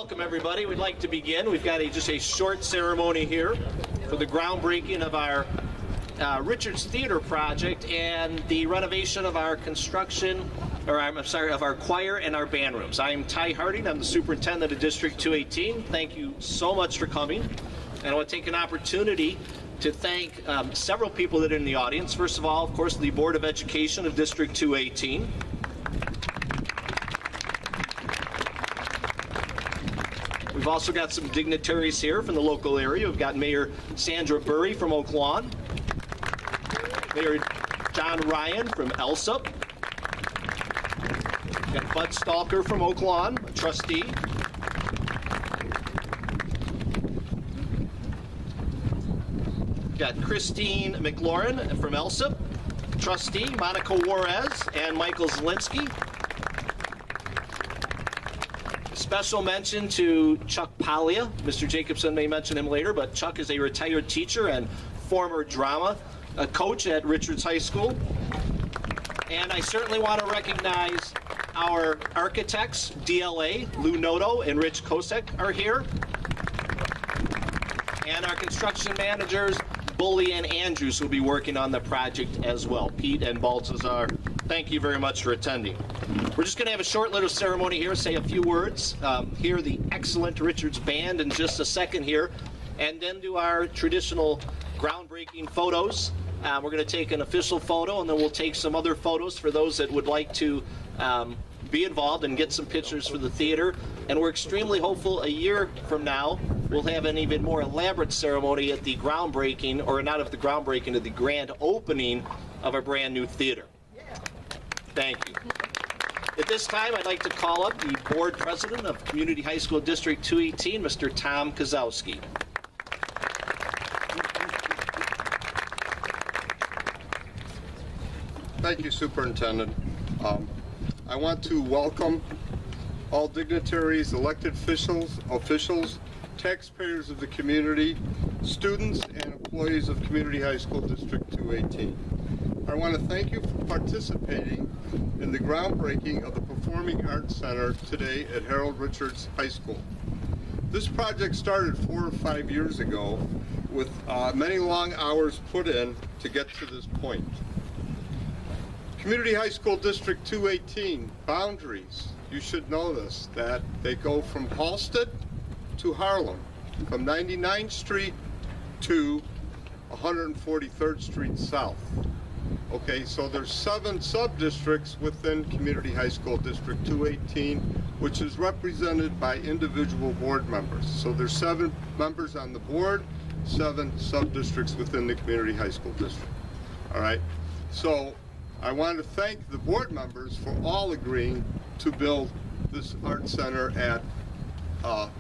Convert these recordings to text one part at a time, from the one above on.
welcome everybody. We'd like to begin. We've got just a short ceremony here for the groundbreaking of our Richards Theater project and the renovation of our of our choir and our band rooms. I'm Ty Harting. I'm the Superintendent of District 218. Thank you so much for coming. And I want to take an opportunity to thank several people that are in the audience. First of all, of course, the Board of Education of District 218. We've also got some dignitaries here from the local area. We've got Mayor Sandra Burry from Oak Lawn, Mayor John Ryan from Elsop, we've got Bud Stalker from Oak Lawn, a trustee. We've got Christine McLaurin from Elsop, trustee, Monica Juarez and Michael Zielinski. Special mention to Chuck Paglia. Mr. Jacobson may mention him later, but Chuck is a retired teacher and former drama coach at Richards High School. And I certainly want to recognize our architects, DLA, Lou Noto and Rich Kosek are here. And our construction managers, Bully and Andrews, will be working on the project as well. Pete and Baltazar, thank you very much for attending. We're just going to have a short little ceremony here, say a few words, hear the excellent Richards Band in just a second here, and then do our traditional groundbreaking photos. We're going to take an official photo, and then we'll take some other photos for those that would like to be involved and get some pictures for the theater. And we're extremely hopeful a year from now we'll have an even more elaborate ceremony at the groundbreaking, or not of the groundbreaking, of the grand opening of our brand new theater. Thank you. At this time, I'd like to call up the Board President of Community High School District 218, Mr. Tom Kosowski. Thank you, Superintendent. I want to welcome all dignitaries, elected officials, taxpayers of the community, students, and employees of Community High School District 218. I want to thank you for participating in the groundbreaking of the Performing Arts Center today at Harold Richards High School. This project started 4 or 5 years ago with many long hours put in to get to this point. Community High School District 218, boundaries, you should know this, that they go from Halsted to Harlem, from 99th Street to 143rd Street South. Okay, so there's 7 sub-districts within Community High School District 218, which is represented by individual board members. So there's 7 members on the board, 7 sub-districts within the Community High School District. All right, so I want to thank the board members for all agreeing to build this art center at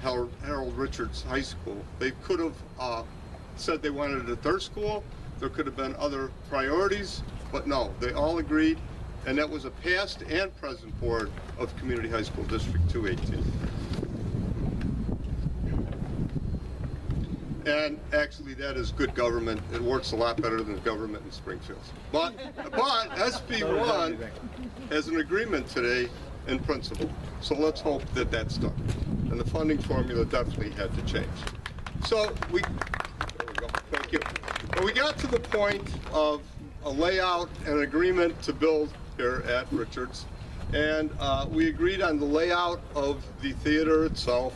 Harold Richards High School. They could have said they wanted it at their school. There could have been other priorities, but no, they all agreed, and that was a past and present board of Community High School District 218. And actually, that is good government. It works a lot better than government in Springfield. But SB1 has an agreement today in principle, so let's hope that that's done. And the funding formula definitely had to change. So there we go. Thank you. And we got to the point of a layout and agreement to build here at Richards, and we agreed on the layout of the theater itself,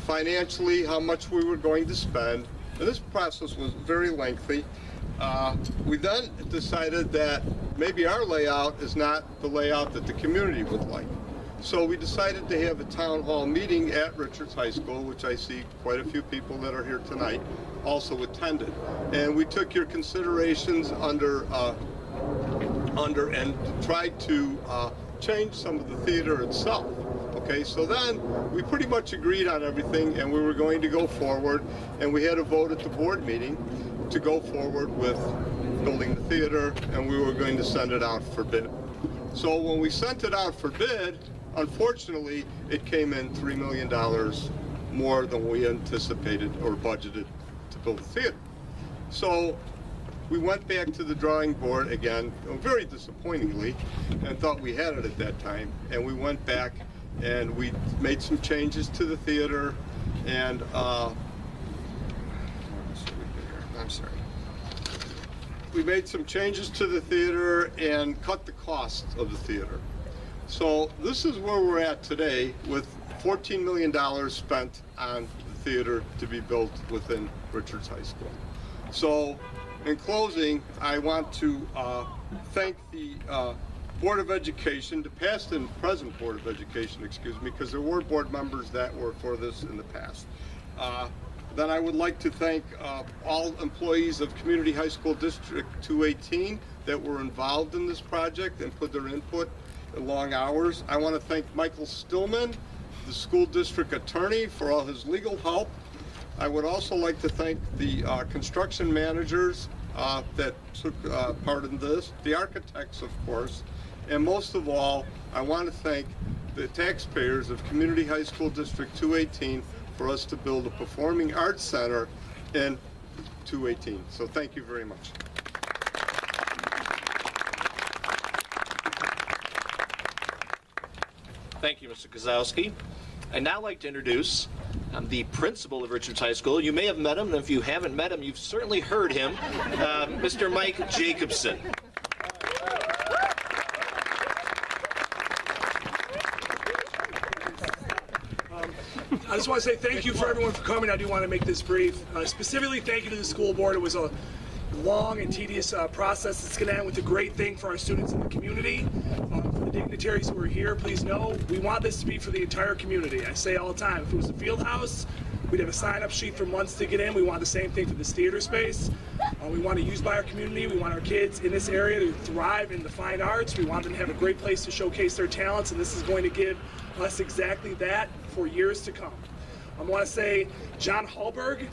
financially how much we were going to spend, and this process was very lengthy. We then decided that maybe our layout is not the layout that the community would like. So we decided to have a town hall meeting at Richards High School, which I see quite a few people that are here tonight also attended. And we took your considerations under and tried to change some of the theater itself. Okay, so then we pretty much agreed on everything, and we were going to go forward, and we had a vote at the board meeting to go forward with building the theater, and we were going to send it out for bid. So when we sent it out for bid, unfortunately, it came in $3 million more than we anticipated or budgeted to build a theater. So we went back to the drawing board again, very disappointingly, and thought we had it at that time, and we went back and we made some changes to the theater, and we made some changes to the theater and cut the cost of the theater. So this is where we're at today, with $14 million spent on the theater to be built within Richards High School. So in closing, I want to thank the Board of Education, the past and present Board of Education, excuse me, because there were board members that were for this in the past. Then I would like to thank all employees of Community High School District 218 that were involved in this project and put their input in long hours. I want to thank Michael Stillman, the school district attorney, for all his legal help. I would also like to thank the construction managers that took part in this, the architects, of course, and most of all, I want to thank the taxpayers of Community High School District 218 for us to build a performing arts center in 218. So thank you very much. Thank you, Mr. Kosowski. I'd now like to introduce the principal of Richards High School. You may have met him, and if you haven't met him, you've certainly heard him, Mr. Mike Jacobson. I just want to say thank you for everyone for coming. I do want to make this brief. Specifically, thank you to the school board. It was a long and tedious process. It's going to end with a great thing for our students in the community. For the dignitaries who are here, please know we want this to be for the entire community. I say all the time, if it was a field house, we'd have a sign-up sheet for months to get in. We want the same thing for this theater space. We want to use by our community. We want our kids in this area to thrive in the fine arts. We want them to have a great place to showcase their talents, and this is going to give us exactly that for years to come. I want to say John Hallberg,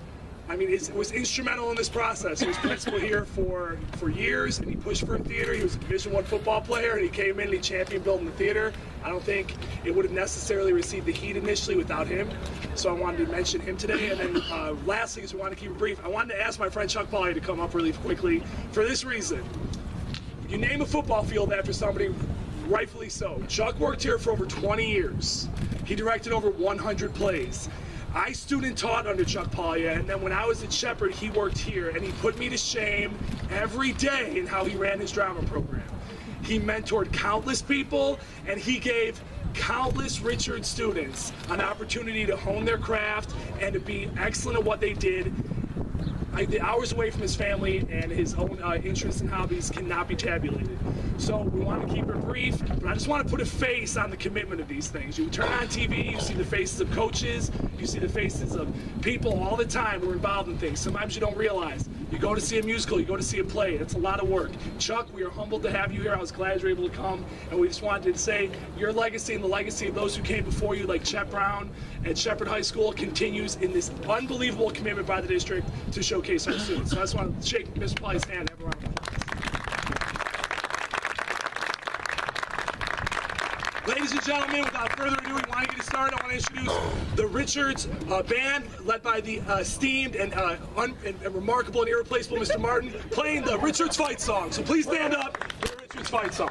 I mean, was instrumental in this process. He was principal here for years, and he pushed for a theater. He was a Division I football player, and he came in and he championed building the theater. I don't think it would have necessarily received the heat initially without him, so I wanted to mention him today. And then lastly, because we want to keep it brief, I wanted to ask my friend Chuck Pauly to come up really quickly for this reason. You name a football field after somebody, rightfully so. Chuck worked here for over 20 years. He directed over 100 plays. I student taught under Chuck Pauly, and then when I was at Shepherd, he worked here, and he put me to shame every day in how he ran his drama program. He mentored countless people, and he gave countless Richards students an opportunity to hone their craft and to be excellent at what they did. The hours away from his family and his own interests and hobbies cannot be tabulated. So we want to keep it brief, but I just want to put a face on the commitment of these things. You turn on TV, you see the faces of coaches, you see the faces of people all the time who are involved in things. Sometimes you don't realize. You go to see a musical, you go to see a play. It's a lot of work. Chuck, we are humbled to have you here. I was glad you were able to come, and we just wanted to say your legacy and the legacy of those who came before you, like Chet Brown at Shepherd High School, continues in this unbelievable commitment by the district to showcase our students. So I just want to shake Mr. Pauly's hand and have a round of applause. Ladies and gentlemen, without further ado, we want to get started. I want to introduce the Richards band, led by the esteemed and remarkable and irreplaceable Mr. Martin, playing the Richards Fight Song. So please stand up for the Richards Fight Song.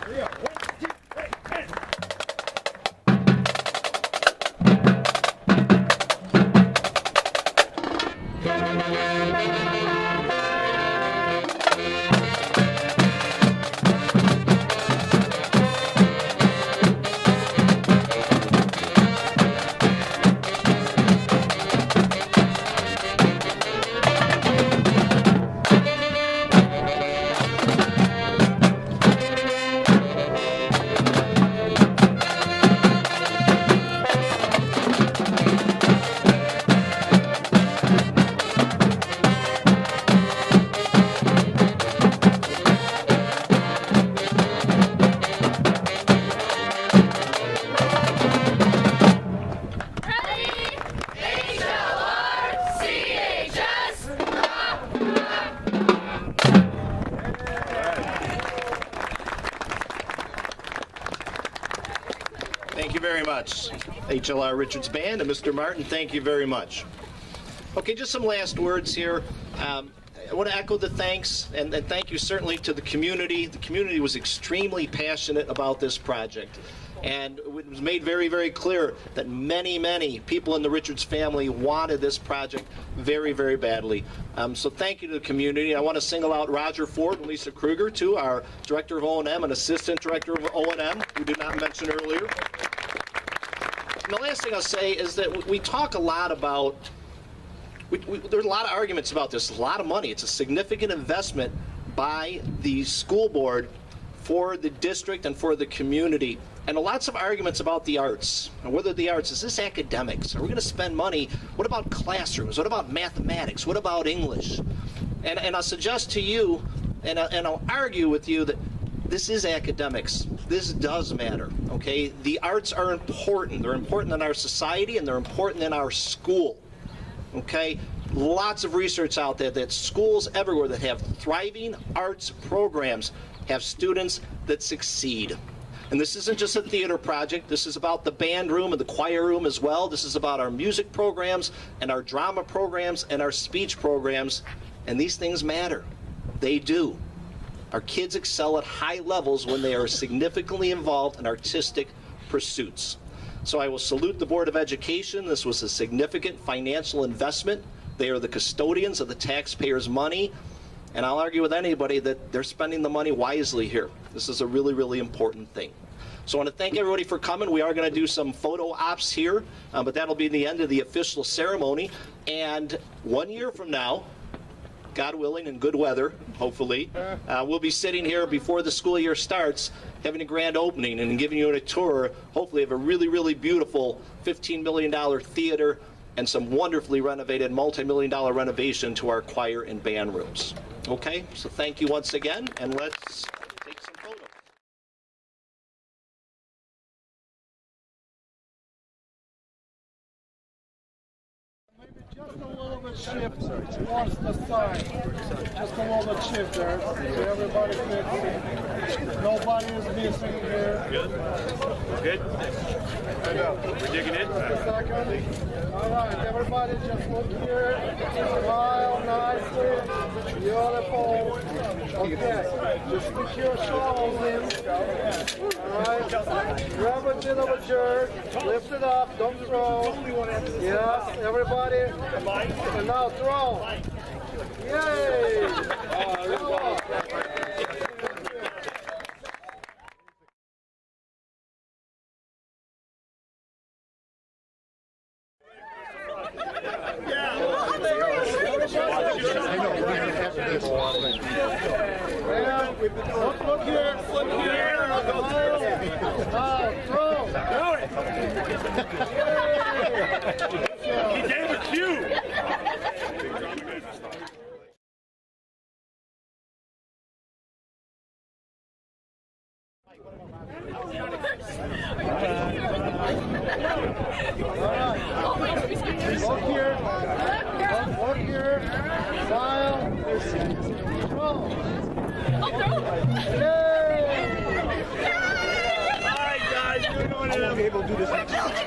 Thank you very much, HLR Richards Band, and Mr. Martin, thank you very much. Okay, just some last words here. I want to echo the thanks, and thank you certainly to the community. The community was extremely passionate about this project. And it was made very, very clear that many, many people in the Richards family wanted this project very, very badly. So thank you to the community. I want to single out Roger Ford and Lisa Kruger, too, our Director of O&M and Assistant Director of O&M, who did not mention earlier. And the last thing I'll say is that we talk a lot about, there's a lot of arguments about this, a lot of money. It's a significant investment by the school board for the district and for the community. And lots of arguments about the arts. And whether the arts, is this academics? Are we going to spend money? What about classrooms? What about mathematics? What about English? And I'll suggest to you, and I'll argue with you that this is academics. This does matter, okay? The arts are important. They're important in our society and they're important in our school, okay? Lots of research out there that schools everywhere that have thriving arts programs have students that succeed. And this isn't just a theater project. This is about the band room and the choir room as well. This is about our music programs and our drama programs and our speech programs. And these things matter. They do. Our kids excel at high levels when they are significantly involved in artistic pursuits. So I will salute the Board of Education. This was a significant financial investment. They are the custodians of the taxpayers' money. And I'll argue with anybody that they're spending the money wisely here. This is a really, really important thing. So I want to thank everybody for coming. We are going to do some photo ops here, but that'll be the end of the official ceremony. And 1 year from now, God willing, in good weather, hopefully, we'll be sitting here before the school year starts, having a grand opening and giving you a tour, hopefully, of a really, really beautiful $15 million theater and some wonderfully renovated, multi-million-dollar renovation to our choir and band rooms. Okay, so thank you once again, and let's take some photos. Maybe just a little bit shift towards the side. Just a little bit shift there, so everybody fits. Nobody is missing here. Good? Good? We're digging it? Just a second. All right, everybody just look here. Smile nicely. Beautiful. Okay, just stick your shawls in. All right. Grab a bit of a jerk. Lift it up. Don't throw. Yes, everybody. And now throw. Yay! Look here. Look here. Now throw. He gave a cue. Look here. Look here. Smile. Throw. Yay! All right, guys, we're going to be able to do this next.